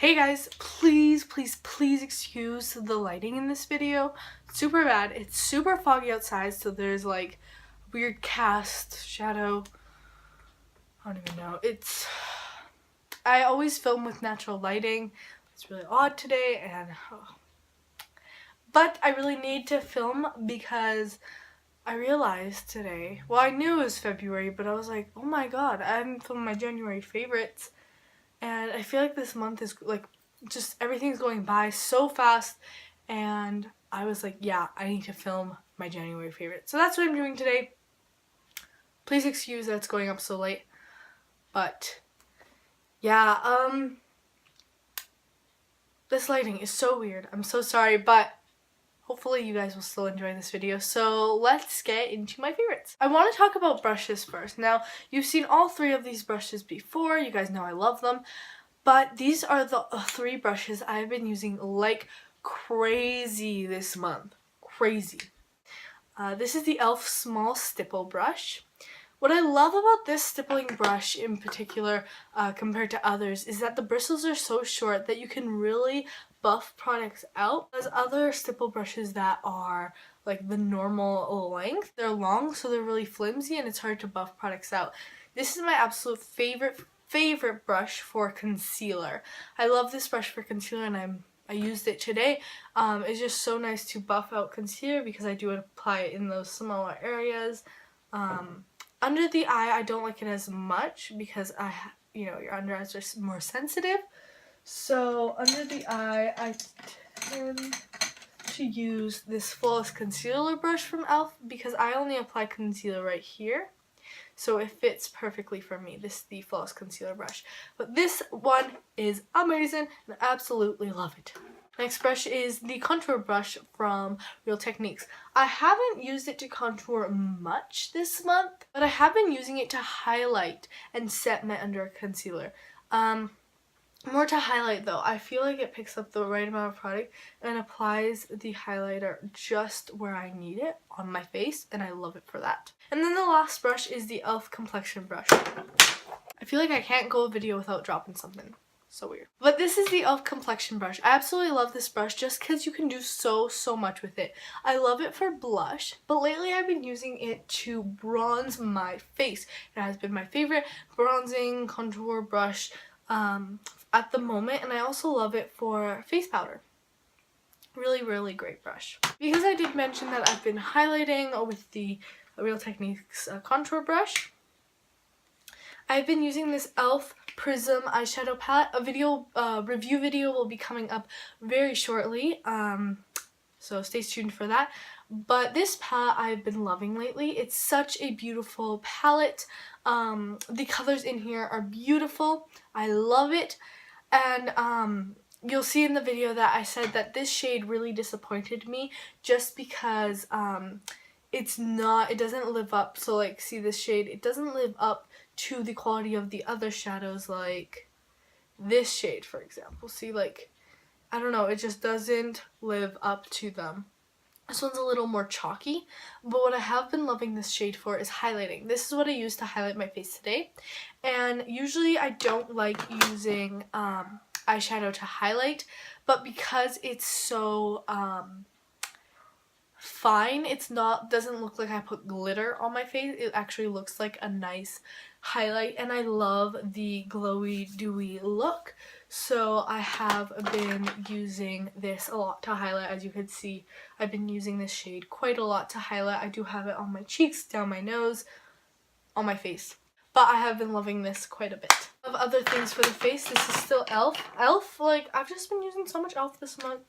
Hey guys, please excuse the lighting in this video. It's super bad. It's super foggy outside, so there's like weird cast, shadow. I don't even know. I always film with natural lighting. It's really odd today, but I really need to film because I realized today, well, I knew it was February, but I was like, oh my god, I haven't filmed my January favorites. And I feel like this month is like just everything's going by so fast, and I was like, yeah, I need to film my January favorite. So that's what I'm doing today. Please excuse that it's going up so late. But yeah, this lighting is so weird. I'm so sorry, but hopefully you guys will still enjoy this video. So let's get into my favorites. I want to talk about brushes first. Now, you've seen all three of these brushes before. You guys know I love them. But these are the three brushes I've been using like crazy this month. Crazy. This is the e.l.f. Small Stipple Brush. What I love about this stippling brush in particular compared to others is that the bristles are so short that you can really buff products out. There's other stipple brushes that are like the normal length. They're long, so they're really flimsy and it's hard to buff products out. This is my absolute favorite brush for concealer. I love this brush for concealer, and I used it today. It's just so nice to buff out concealer because I do apply it in those smaller areas. Under the eye, I don't like it as much because your under eyes are more sensitive. So under the eye, I tend to use this Flawless Concealer brush from e.l.f. because I only apply concealer right here. So it fits perfectly for me. This is the Flawless Concealer brush. But this one is amazing and I absolutely love it. Next brush is the contour brush from Real Techniques. I haven't used it to contour much this month, but I have been using it to highlight and set my under concealer. More to highlight though. I feel like it picks up the right amount of product and applies the highlighter just where I need it on my face, and I love it for that. And then the last brush is the e.l.f. complexion brush. I feel like I can't go a video without dropping something. So weird. But this is the e.l.f. complexion brush. I absolutely love this brush just because you can do so much with it. I love it for blush, but lately I've been using it to bronze my face. It has been my favorite bronzing contour brush at the moment, and I also love it for face powder. Really great brush. Because I did mention that I've been highlighting with the Real Techniques contour brush, I've been using this e.l.f. Prism eyeshadow palette. A review video will be coming up very shortly, so stay tuned for that. But this palette I've been loving lately. It's such a beautiful palette. The colors in here are beautiful. I love it. And you'll see in the video that I said that this shade really disappointed me just because it doesn't live up. So like, see this shade, it doesn't live up to the quality of the other shadows, like this shade for example. See, like, I don't know, it just doesn't live up to them. This one's a little more chalky, but what I have been loving this shade for is highlighting. This is what I use to highlight my face today, and usually I don't like using eyeshadow to highlight, but because it's so fine, doesn't look like I put glitter on my face. It actually looks like a nice highlight, and I love the glowy dewy look. So I have been using this a lot to highlight. As you can see, I've been using this shade quite a lot to highlight. I do have it on my cheeks, down my nose, on my face. But I have been loving this quite a bit. Of other things for the face, this is still e.l.f. e.l.f. Like, I've just been using so much e.l.f. this month.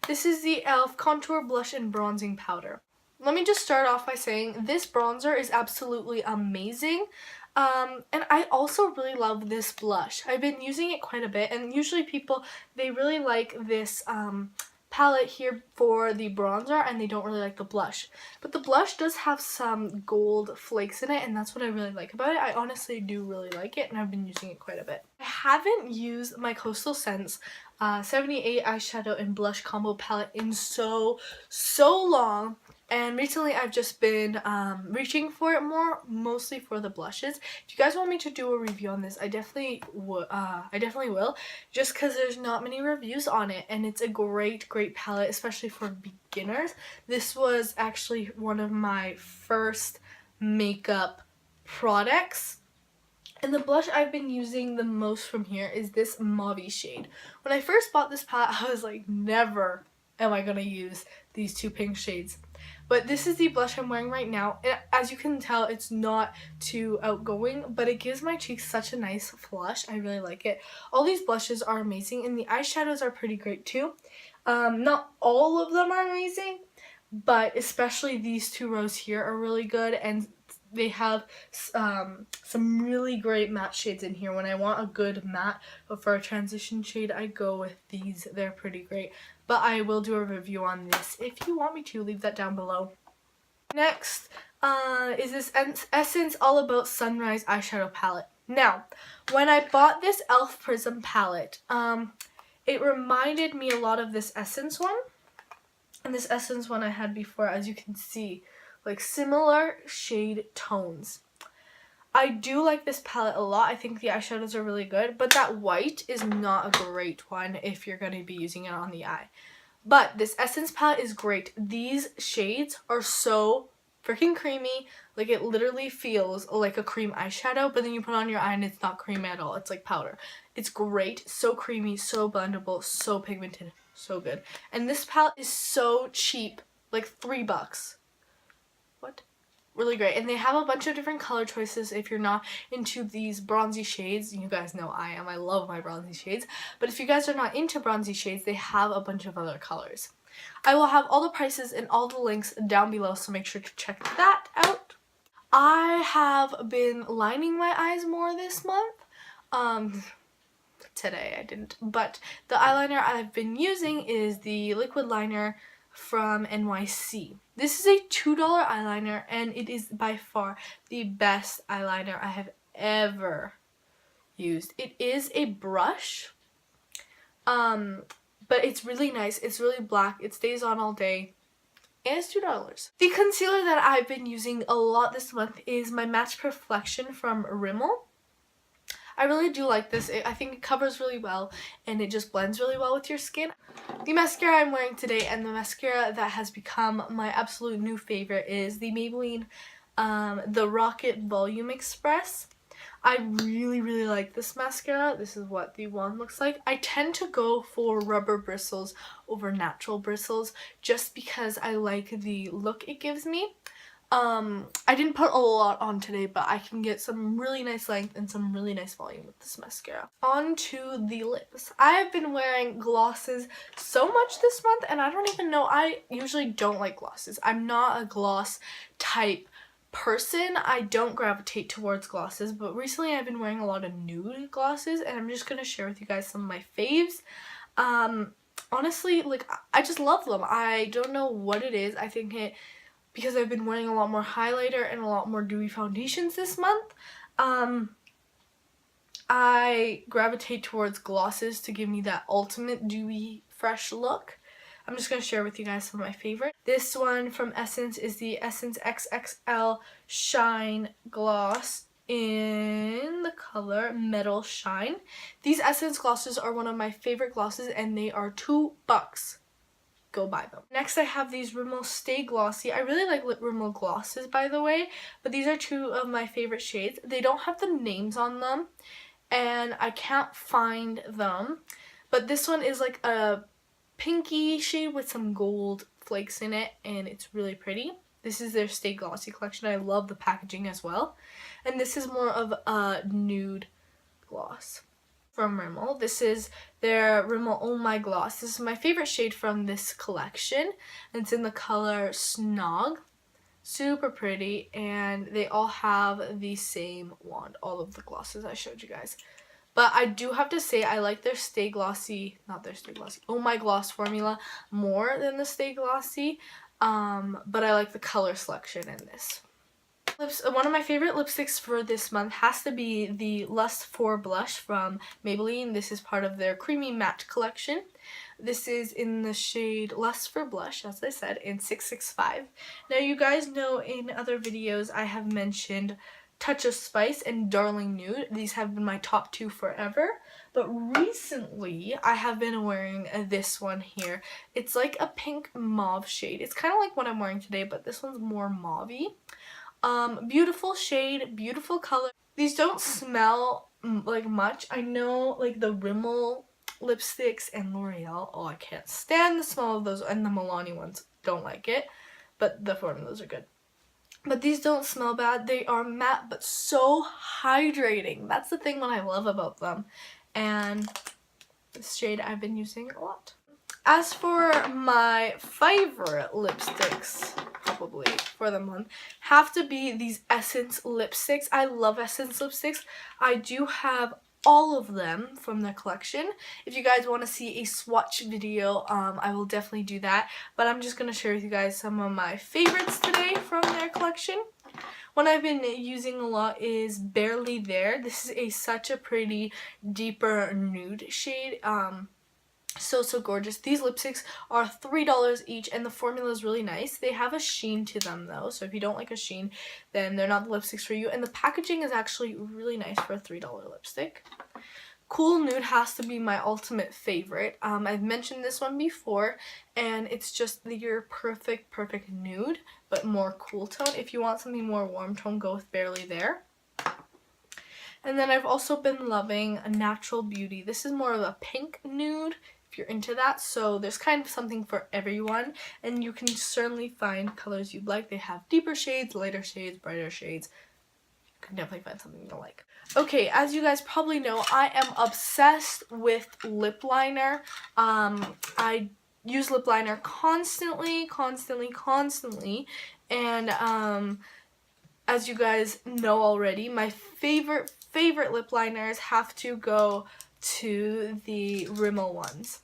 This is the e.l.f. Contour Blush and Bronzing Powder. Let me just start off by saying this bronzer is absolutely amazing. And I also really love this blush. I've been using it quite a bit, and usually people, they really like this palette here for the bronzer and they don't really like the blush. But the blush does have some gold flakes in it, and that's what I really like about it. I honestly do really like it, and I've been using it quite a bit. I haven't used my Coastal Scents 78 eyeshadow and blush combo palette in so long, And recently I've just been reaching for it more, mostly for the blushes. If you guys want me to do a review on this, I definitely will, just because there's not many reviews on it, and it's a great palette, especially for beginners. This was actually one of my first makeup products. And the blush I've been using the most from here is this mauve shade. When I first bought this palette, I was like, never am I gonna use these two pink shades. But this is the blush I'm wearing right now. As you can tell, it's not too outgoing, but it gives my cheeks such a nice flush. I really like it. All these blushes are amazing, and the eyeshadows are pretty great too. Not all of them are amazing, but especially these two rows here are really good, and they have some really great matte shades in here. When I want a good matte, but for a transition shade, I go with these. They're pretty great. But I will do a review on this if you want me to. Leave that down below. Next is this Essence All About Sunrise eyeshadow palette. Now, when I bought this e.l.f. Prism palette, it reminded me a lot of this Essence one. And this Essence one I had before, as you can see, like similar shade tones. I do like this palette a lot. I think the eyeshadows are really good, but that white is not a great one if you're going to be using it on the eye. But this Essence palette is great. These shades are so freaking creamy. Like, it literally feels like a cream eyeshadow, but then you put it on your eye and it's not cream at all. It's like powder. It's great. So creamy, so blendable, so pigmented, so good. And this palette is so cheap, like $3. What? Really great. And they have a bunch of different color choices if you're not into these bronzy shades. You guys know I am. I love my bronzy shades. But if you guys are not into bronzy shades, they have a bunch of other colors. I will have all the prices and all the links down below, so make sure to check that out. I have been lining my eyes more this month. Today I didn't. But the eyeliner I've been using is the liquid liner from NYC. This is a $2 eyeliner, and it is by far the best eyeliner I have ever used. It is a brush, but it's really nice. It's really black. It stays on all day, and it's $2. The concealer that I've been using a lot this month is my Match Perfection from Rimmel. I really do like this. I think it covers really well, and it just blends really well with your skin. The mascara I'm wearing today, and the mascara that has become my absolute new favorite, is the Maybelline the Rocket Volume Express. I really like this mascara. This is what the wand looks like. I tend to go for rubber bristles over natural bristles just because I like the look it gives me. I didn't put a lot on today, but I can get some really nice length and some really nice volume with this mascara. On to the lips. I have been wearing glosses so much this month, and I don't even know. I usually don't like glosses. I'm not a gloss type person. I don't gravitate towards glosses, but recently I've been wearing a lot of nude glosses, and I'm just going to share with you guys some of my faves. Honestly, like, I just love them. I don't know what it is. I think because I've been wearing a lot more highlighter and a lot more dewy foundations this month, I gravitate towards glosses to give me that ultimate dewy, fresh look. I'm just going to share with you guys some of my favorites. This one from Essence is the Essence XXXL Shine Gloss in the color Metal Shine. These Essence glosses are one of my favorite glosses, and they are $2. Go buy them. Next, I have these Rimmel Stay Glossy. I really like Rimmel glosses, by the way, but these are two of my favorite shades. They don't have the names on them, and I can't find them, but this one is like a pinky shade with some gold flakes in it, and it's really pretty. This is their Stay Glossy collection. I love the packaging as well. And this is more of a nude gloss from Rimmel. This is their Rimmel Oh My Gloss. This is my favorite shade from this collection. It's in the color Snog. Super pretty, and they all have the same wand, all of the glosses I showed you guys. But I do have to say I like their Stay Glossy, not their Stay Glossy, Oh My Gloss formula more than the Stay Glossy. But I like the color selection in this. One of my favorite lipsticks for this month has to be the Lust 4 blush from Maybelline. This is part of their Creamy Matte collection. This is in the shade Lust for Blush, as I said, in 665. Now you guys know in other videos I have mentioned Touch of Spice and Darling Nude. These have been my top two forever. But recently I have been wearing this one here. It's like a pink mauve shade. It's kind of like what I'm wearing today, but this one's more mauve-y. Beautiful shade, beautiful color. These don't smell like much. I know like the Rimmel lipsticks and L'Oreal, oh, I can't stand the smell of those, and the Milani ones, don't like it, but the formulas are good. But these don't smell bad. They are matte but so hydrating. That's the thing that I love about them. And this shade I've been using a lot. As for my favorite lipsticks, probably for the month, have to be these Essence lipsticks. I love Essence lipsticks. I do have all of them from their collection. If you guys want to see a swatch video, I will definitely do that. But I'm just going to share with you guys some of my favorites today from their collection. One I've been using a lot is Barely There. This is such a pretty, deeper nude shade. So gorgeous. These lipsticks are $3 each, and the formula is really nice. They have a sheen to them though, so if you don't like a sheen, then they're not the lipsticks for you. And the packaging is actually really nice for a $3 lipstick. Cool Nude has to be my ultimate favorite. I've mentioned this one before, and it's just your perfect nude, but more cool tone. If you want something more warm tone, go with Barely There. And then I've also been loving a Natural Beauty. This is more of a pink nude, if you're into that. So there's kind of something for everyone, and you can certainly find colors you'd like. They have deeper shades, lighter shades, brighter shades. You can definitely find something you like. Okay, as you guys probably know, I am obsessed with lip liner. I use lip liner constantly, and as you guys know already, my favorite lip liners have to go to the Rimmel ones.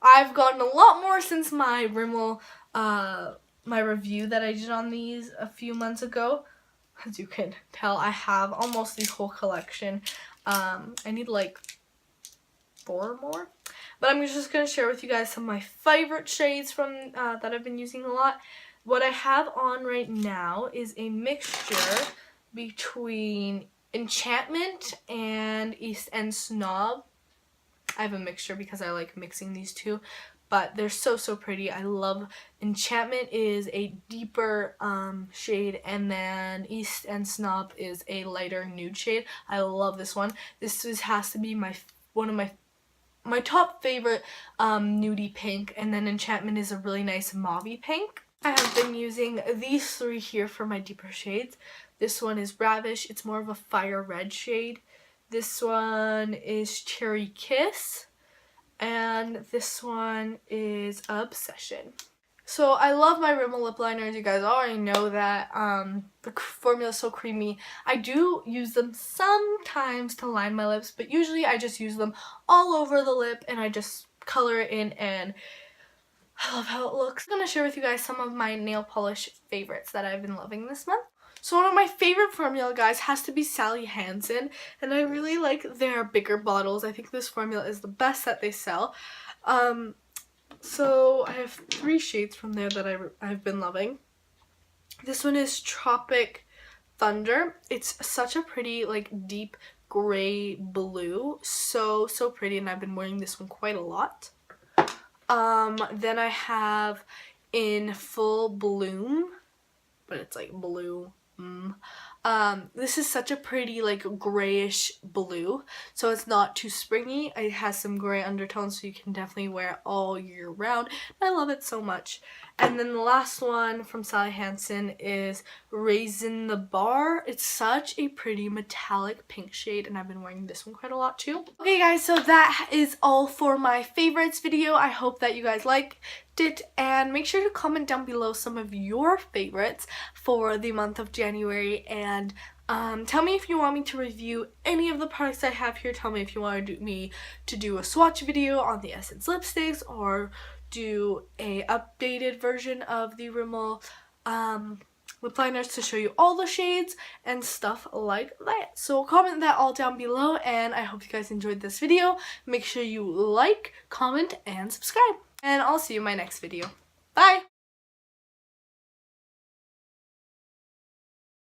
I've gotten a lot more since my Rimmel, my review that I did on these a few months ago. As you can tell, I have almost the whole collection. I need like 4 more. But I'm just going to share with you guys some of my favorite shades from that I've been using a lot. What I have on right now is a mixture between Enchantment and Endsnob. I have a mixture because I like mixing these two, but they're so pretty. I love Enchantment is a deeper shade, and then Endsnob is a lighter nude shade. I love this one. This has to be one of my top favorite nudie pink, and then Enchantment is a really nice mauve pink. I have been using these 3 here for my deeper shades. This one is Ravish. It's more of a fire red shade. This one is Cherry Kiss. And this one is Obsession. So I love my Rimmel lip liners. You guys already know that. The formula is so creamy. I do use them sometimes to line my lips, but usually I just use them all over the lip and I just color it in, and I love how it looks. I'm going to share with you guys some of my nail polish favorites that I've been loving this month. So one of my favorite formula, guys, has to be Sally Hansen, and I really like their bigger bottles. I think this formula is the best that they sell. So I have 3 shades from there that I've been loving. This one is Tropic Thunder. It's such a pretty, like, deep gray blue. So pretty, and I've been wearing this one quite a lot. Then I have In Full Bloom, but it's like blue. This is such a pretty, like, grayish blue, so it's not too springy. It has some gray undertones, so you can definitely wear it all year round. I love it so much. And then the last one from Sally Hansen is Raisin the Bar. It's such a pretty metallic pink shade, and I've been wearing this one quite a lot too. Okay guys, so that is all for my favorites video. I hope that you guys liked it, and make sure to comment down below some of your favorites for the month of January, and tell me if you want me to review any of the products I have here. Tell me if you want me to do a swatch video on the Essence lipsticks, or do a updated version of the Rimmel lip liners to show you all the shades and stuff like that. So comment that all down below, and I hope you guys enjoyed this video. Make sure you like, comment, and subscribe. And I'll see you in my next video. Bye!